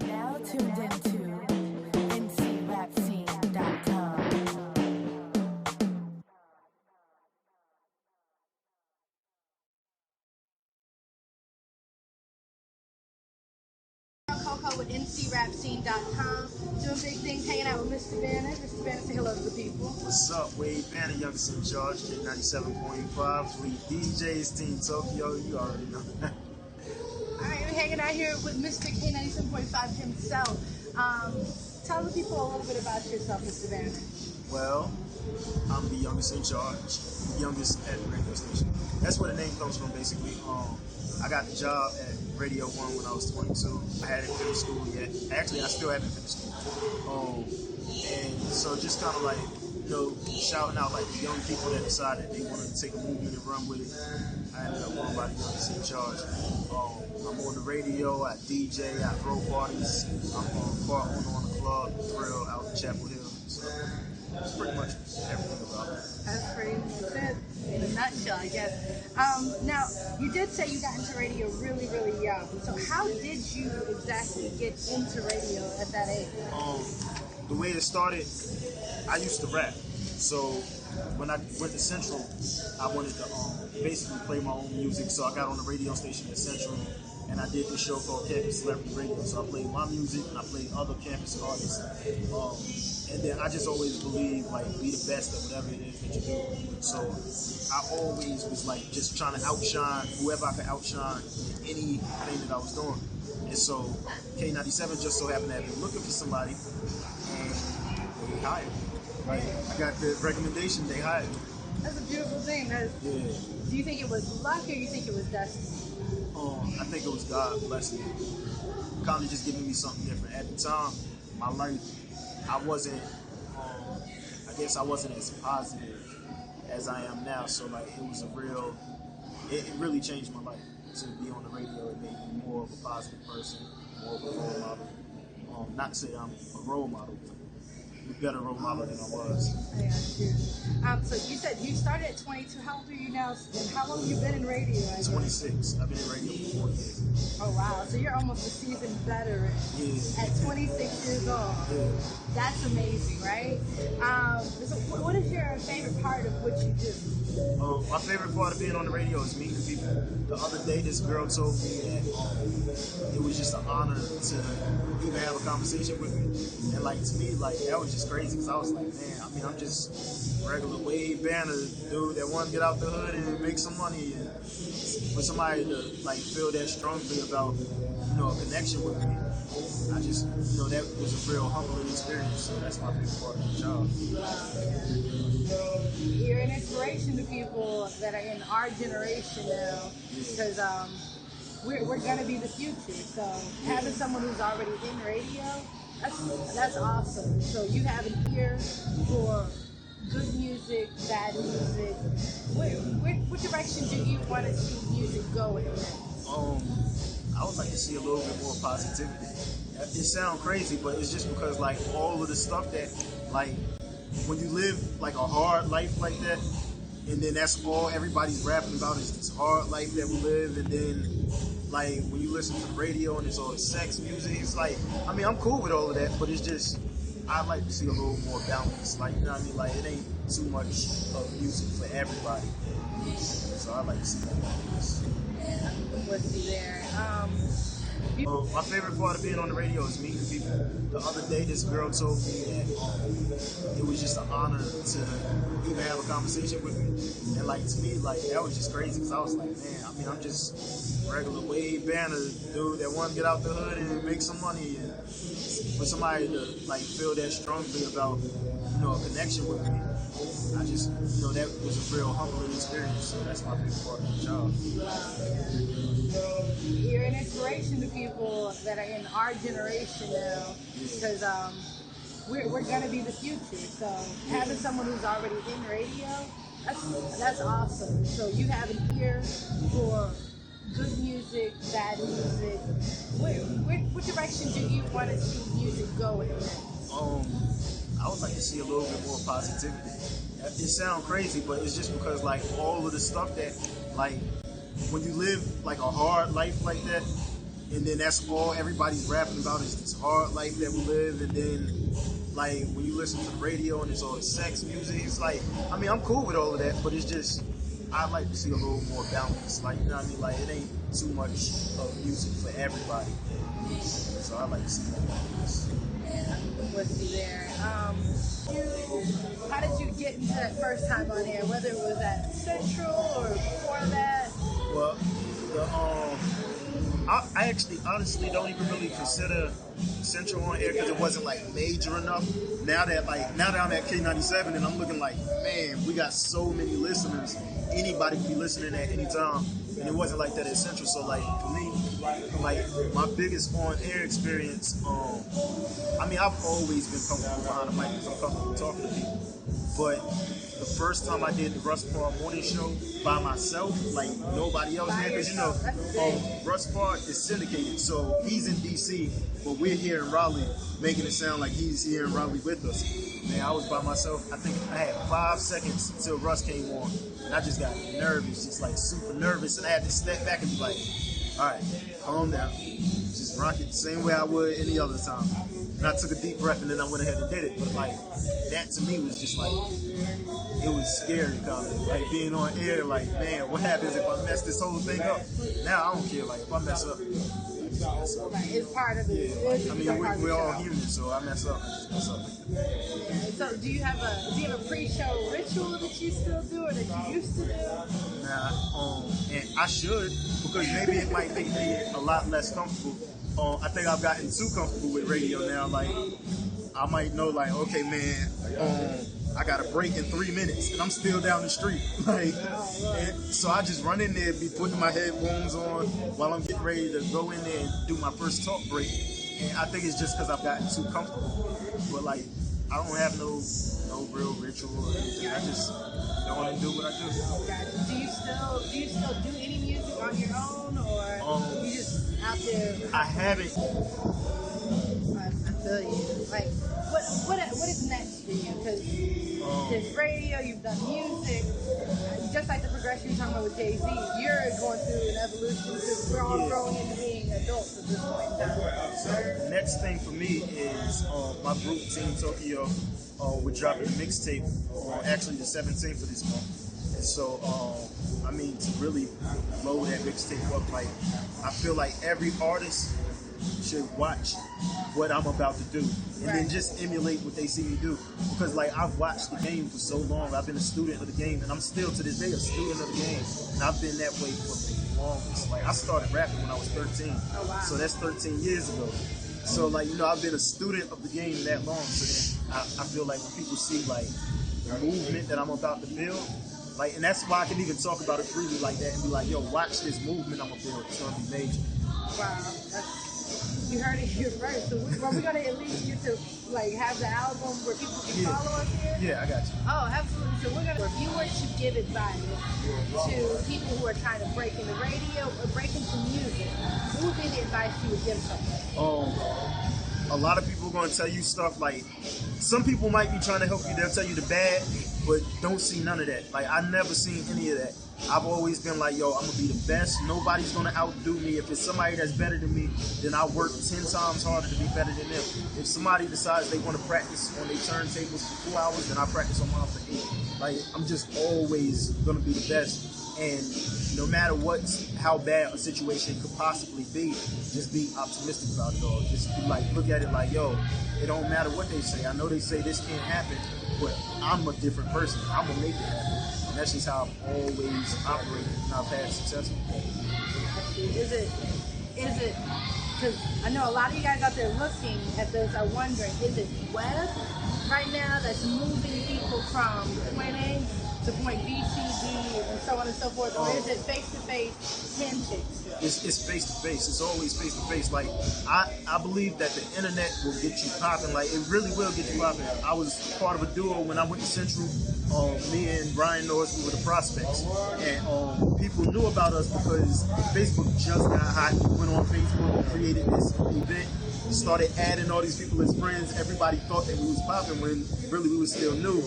Now tuned into ncrapscene.com. Coco with ncrapscene.com. Doing big things, hanging out with Mr. Banner. Mr. Banner, say hello to the people. What's up, Wade Banner, youngest in charge, K97.5, lead DJs, Team Tokyo, you already know. Alright, we're hanging out here with Mr. K97.5 himself. Tell the people a little bit about yourself, Mr. Banner. Well, I'm the youngest in charge, the youngest at the radio station. That's where the name comes from, basically. I got the job at Radio 1 when I was 22. I hadn't finished school yet. Actually, I still haven't finished school. And so just kind of like, shouting out like the young people that decided they wanted to take a movement and run with it. I ended up going by the youngest in charge. I'm on the radio, I DJ, I throw parties. I'm a bar owner on the club, Thrill out in Chapel Hill. So that's pretty much everything about it. That's pretty much it in a nutshell, I guess. Now, you did say you got into radio really, really young. So how did you exactly get into radio at that age? The way it started, I used to rap. So when I went to Central, I wanted to basically play my own music. So I got on the radio station at Central, and I did this show called Campus Celebrity Radio. So I played my music and I played other campus artists. And then I just always believe, like, be the best at whatever it is that you do. So I always was like just trying to outshine whoever I could outshine in anything that I was doing. And so K97 just so happened to have been looking for somebody, and they hired me. Like, I got the recommendation, they hired me. That's a beautiful thing. Yeah. Do you think it was luck or you think it was destiny? I think it was God blessing me. Kind of just giving me something different. At the time, my life, I wasn't, I guess I wasn't as positive as I am now. So like, it was it really changed my life to be on the radio. It made me more of a positive person, more of a role model. Not to say I'm a role model, but a better role model than I was. I got you. So you said you started at 22. How old are you now? And how long have you been in radio? 26. I've been in radio for 4 years. Oh wow! So you're almost a seasoned veteran. Yeah. At 26 years old. Yeah. That's amazing, right? So what is your favorite part of what you do? My favorite part of being on the radio is meeting people. The other day, this girl told me that it was just an honor to even have a conversation with me. And like, to me, like, that was just crazy, because I was like, man, I mean, I'm just regular Wade Banner dude that wanted to get out the hood and make some money. And for somebody to like feel that strongly about, a connection with me, I just, that was a real humbling experience. So that's my favorite part of the job. You're an inspiration to people that are in our generation now, because we're gonna be the future. So having someone who's already in radio, that's awesome. So you have an ear for good music, bad music. What direction do you want to see music go in? I would like to see a little bit more positivity. It sounds crazy, but it's just because like all of the stuff that, like, when you live like a hard life like that, and then that's all everybody's rapping about is this hard life that we live, and then like when you listen to the radio and it's all sex music, it's like, I mean, I'm cool with all of that, but it's just, I'd like to see a little more balance. Like, you know what I mean? Like, it ain't too much of music for everybody. So I'd like to see that balance. What's there? My favorite part of being on the radio is meeting people. The other day, this girl told me that it was just an honor to even have a conversation with me. And like, to me, like, that was just crazy, because I was like, man, I mean, I'm just regular Wade Banner dude that wanted to get out the hood and make some money. And for somebody to like feel that strongly about, a connection with me, I just, that was a real humbling experience. So that's my favorite part of the job. You're an inspiration to people that are in our generation now, because we're gonna be the future. So having someone who's already in radio, that's awesome. So you have an ear for good music, bad music. What direction do you want to see music go in? I would like to see a little bit more positivity. It sounds crazy, but it's just because like all of the stuff that, like, when you live like a hard life like that, and then that's all everybody's rapping about is this hard life that we live. And then like when you listen to the radio and it's all the sex music, it's like, I mean, I'm cool with all of that, but it's just, I like to see a little more balance. Like, you know what I mean? Like, it ain't too much of music for everybody. So I like to see that balance. I'm with you there. How did you get into that first time on air? Whether it was at Central or before that? Well, I actually honestly don't even really consider Central on air because it wasn't like major enough. Now that I'm at K97 and I'm looking like, man, we got so many listeners. Anybody can be listening at any time, and it wasn't like that at Central. So like for me, like my biggest on air experience, I mean, I've always been comfortable behind the mic because I'm comfortable talking to people. But the first time I did the Russ Parr morning show by myself, like nobody else there, because you know, Russ Parr is syndicated, so he's in DC, but we're here in Raleigh, making it sound like he's here in Raleigh with us. Man, I was by myself. I think I had 5 seconds until Russ came on, and I just got nervous, just like super nervous, and I had to step back and be like, all right, calm down, just rock it the same way I would any other time. And I took a deep breath and then I went ahead and did it. But like that to me was just like, it was scary kind of like being on air. Like, man, what happens if I mess this whole thing up? Now I don't care. Like if I mess up, I just mess up. It's part of it. Yeah, I mean, we're all human, so I mess up. I just mess up. So do you have a pre-show ritual that you still do or that you used to do? Nah, and I should, because maybe it might make me a lot less comfortable. I think I've gotten too comfortable with radio now. Like, I might know, like, okay, man, I got a break in 3 minutes, and I'm still down the street. Like, and so I just run in there, be putting my headphones on while I'm getting ready to go in there and do my first talk break. And I think it's just because I've gotten too comfortable. But like, I don't have no real ritual or anything. I just go on and do what I do. Do you still do any music on your own, or you just out there? I haven't. I feel you. Like, what is next for you? Because there's radio, you've done music, just like the progression you're talking about with Jay-Z. You're going through an evolution because we're all growing into being adults at this point in time. So the next thing for me is my group Team Tokyo. We're dropping a mixtape on actually the 17th of this month. And so, I mean, to really blow that mixtape up, like, I feel like every artist should watch what I'm about to do and then just emulate what they see me do. Because, like, I've watched the game for so long. I've been a student of the game, and I'm still to this day a student of the game. And I've been that way for the longest. Like, I started rapping when I was 13. Oh, wow. So that's 13 years ago. So, like, you know, I've been a student of the game that long. So then I feel like when people see, like, the movement that I'm about to build, like, and that's why I can even talk about it freely like that and be like, yo, watch this movement I'm going to build. It's going to be major. Wow. You heard it here first. So are we going to at least get to, like, have the album where people can follow us here? Yeah, I got you. Oh, absolutely. So we're going to, if you were to give advice to people who are trying to break into radio or break into music, what would be the advice you would give someone? A lot of people are going to tell you stuff like, some people might be trying to help you. They'll tell you the bad, but don't see none of that. Like, I never seen any of that. I've always been like, yo, I'm going to be the best. Nobody's going to outdo me. If it's somebody that's better than me, then I work 10 times harder to be better than them. If somebody decides they want to practice on their turntables for 4 hours, then I practice on mine for 8. Like, I'm just always going to be the best. And no matter how bad a situation could possibly be, just be optimistic about it all. Just be like, look at it like, yo, it don't matter what they say. I know they say this can't happen, but I'm a different person. I'm going to make it happen. And that's just how I've always operated, and I've had success with it. Is it, because I know a lot of you guys out there looking at this are wondering, is it web right now that's moving people from point A to point B, C, D, and so on and so forth, or is it face-to-face handshakes? It's face-to-face. It's always face-to-face. Like, I believe that the internet will get you popping. Like, it really will get you popping. I was part of a duo when I went to Central. Me and Brian Norris, we were the prospects. And people knew about us because Facebook just got hot. We went on Facebook and created this event. Started adding all these people as friends. Everybody thought that we was popping when really we was still new.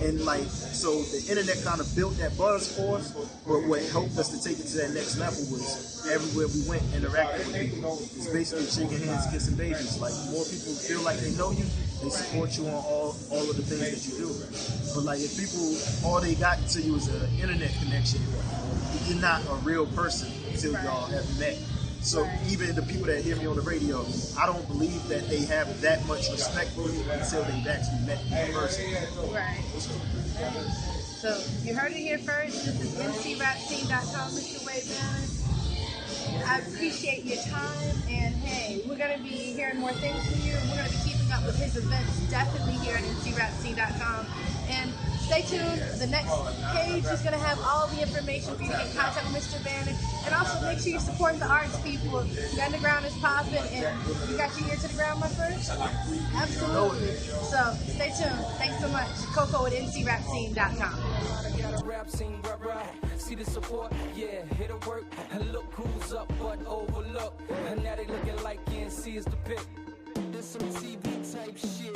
And like, so the internet kind of built that buzz for us, but what helped us to take it to that next level was everywhere we went, interacting with people. It's basically shaking hands, kissing babies. Like, more people feel like they know you, they support you on all of the things that you do. But like, if people, all they got to you is an internet connection, you're not a real person until y'all have met. So even the people that hear me on the radio, I don't believe that they have that much respect for me until they've actually met me in person. Right. So you heard it here first. This is ncrapscene.com, Mr. Wade Banner. I appreciate your time, and hey, we're going to be hearing more things from you. We're going to be keeping up with his events definitely here at ncrapscene.com. And stay tuned. The next page is going to have all the information for you to get in contact with Mr. Banner. And also make sure you support the arts, people. The underground is popping, and you got your ear to the ground, my friend? Absolutely. So stay tuned. Thanks so much. Coco at ncrapscene.com. See the support, yeah, hit it work, and look who's up but overlooked, and now they looking like NC is the pick. There's some TV type shit.